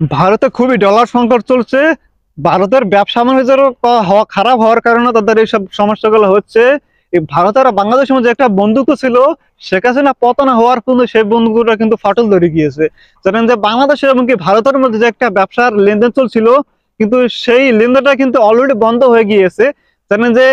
ভারতে খুবই ডলার সংকট চলছে। ভারতের ব্যবসা বাণিজ্যের খারাপ হওয়ার কারণে তাদের এইসব সমস্যাগুলো হচ্ছে। এই ভারত আর বাংলাদেশের মধ্যে একটা বন্ধুত্ব ছিল, শেখ হাসিনা পতন হওয়ার কিন্তু সেই বন্ধুত্বটা কিন্তু ফাটল ধরে গিয়েছে। জানেন যে বাংলাদেশ এবং কি ভারতের মধ্যে যে একটা ব্যবসার লেনদেন চলছিল, কিন্তু সেই লেনদেনটা কিন্তু অলরেডি বন্ধ হয়ে গিয়েছে। জানেন যে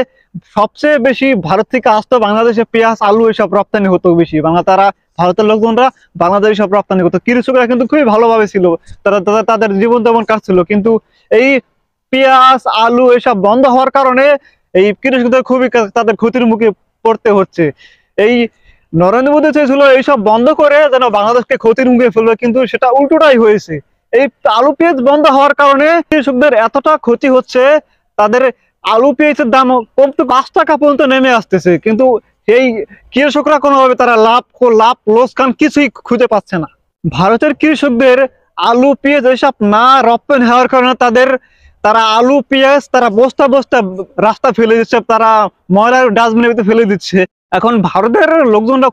সবচেয়ে বেশি ভারত থেকে আসতো বাংলাদেশে পেঁয়াজ আলু এসব রপ্তানি হতো বেশি, তারা ভারতের লোকজনরা বাংলাদেশ সব রপ্তানি করতো। কৃষকরা কিন্তু খুবই ভালোভাবে ছিল, তারা তাদের জীবন তেমন কাটছিল। কিন্তু এই পেঁয়াজ আলু এসব বন্ধ হওয়ার কারণে এই কৃষকদের খুবই তাদের ক্ষতির মুখে পড়তে হচ্ছে। এই নরেন্দ্র মোদী চেয়েছিল এইসব বন্ধ করে যেন বাংলাদেশকে ক্ষতির মুখে ফেলবে, কিন্তু সেটা উল্টোটাই হয়েছে। এই আলু পেঁয়াজ বন্ধ হওয়ার কারণে কৃষকদের এতটা ক্ষতি হচ্ছে, তাদের আলু পেঁয়াজের দাম কমতে 5 টাকা পর্যন্ত নেমে আসতেছে। কিন্তু এই কৃষকরা কোনোভাবে তারা লাভ লোকসান কিছুই খুঁজে পাচ্ছে না। ভারতের কৃষকদের আলু পেঁয়াজ এসব না রপ্তানি হওয়ার কারণে তারা আলু পেঁয়াজ তারা বস্তা বস্তা রাস্তা ফেলে দিচ্ছে, তারা ময়লার ডাস্টবিনের ভিতরে ফেলে দিচ্ছে। এখন ভারতের লোকজনরা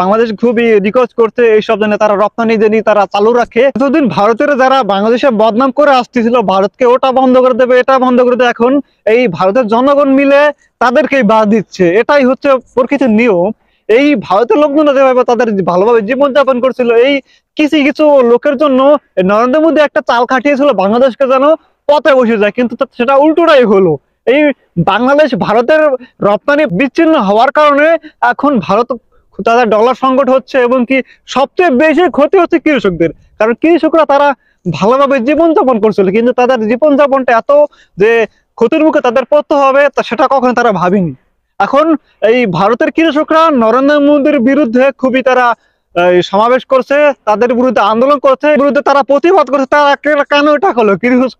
বাংলাদেশ খুবই রিকোয়েস্ট করছে এইসব জন্য তারা রপ্তানি জানি তারা চালু রাখে। এতদিন ভারতের যারা বাংলাদেশে বদনাম করে আসতেছিল ভারতকে ওটা বন্ধ করে দেবে এটা বন্ধ করে দেবে, এখন এই ভারতের জনগণ মিলে তাদেরকেই বাদ দিচ্ছে। এটাই হচ্ছে প্রকৃতির নিয়ম। এই ভারতের লোকজনরা যেভাবে তাদের ভালোভাবে জীবনযাপন করছিল, এই কিছু কিছু লোকের জন্য নরেন্দ্র মোদী একটা চাল খাটিয়েছিল বাংলাদেশকে যেন পথে বসে যায়, কিন্তু সেটা উল্টোটাই হলো। এই বাংলাদেশ ভারতের রপ্তানি বিচ্ছিন্ন হওয়ার কারণে এখন ভারত তাদের ডলার সংকট হচ্ছে, এবং কি সবচেয়ে বেশি ক্ষতি হচ্ছে কৃষকদের। কারণ কৃষকরা তারা ভালোভাবে জীবনযাপন করছিল, কিন্তু তাদের জীবনযাপনটা এত যে ক্ষতির মুখে তাদের পড়তে হবে তা সেটা কখনো তারা ভাবেনি। এখন এই ভারতের কৃষকরা নরেন্দ্র মোদীর বিরুদ্ধে খুবই তারা সমাবেশ করছে, তাদের বিরুদ্ধে আন্দোলন করছে, বিরুদ্ধে তারা প্রতিবাদ করছে। তারা কেন এটা করলো,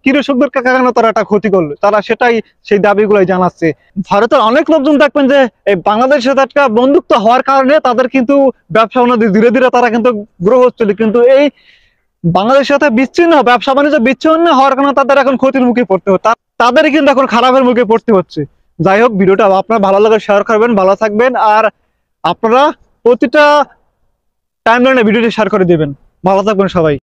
কৃষকদের কেন তারা এটা ক্ষতি করলো, তারা সেটাই সেই দাবিগুলাই জানাচ্ছে। ভারতের অনেক লোকজন দেখবেন যে এই বাংলাদেশের সাথে একটা বন্ধুত্ব হওয়ার কারণে তাদের কিন্তু ব্যবসা বাণিজ্য ধীরে ধীরে তারা কিন্তু গ্রো হচ্ছিল, কিন্তু এই বাংলাদেশের সাথে ব্যবসা বাণিজ্য বিচ্ছিন্ন হওয়ার কারণে তাদের এখন ক্ষতির মুখে পড়তে হচ্ছে, তাদের কিন্তু এখন খারাপের মুখে পড়তে হচ্ছে। যাই হোক, ভিডিওটা আপনার ভালো লাগে শেয়ার করবেন, ভালো থাকবেন। আর আপনারা প্রতিটা টাইমলাইনে ভিডিওটি শেয়ার করে দিবেন। ভালো থাকবেন সবাই।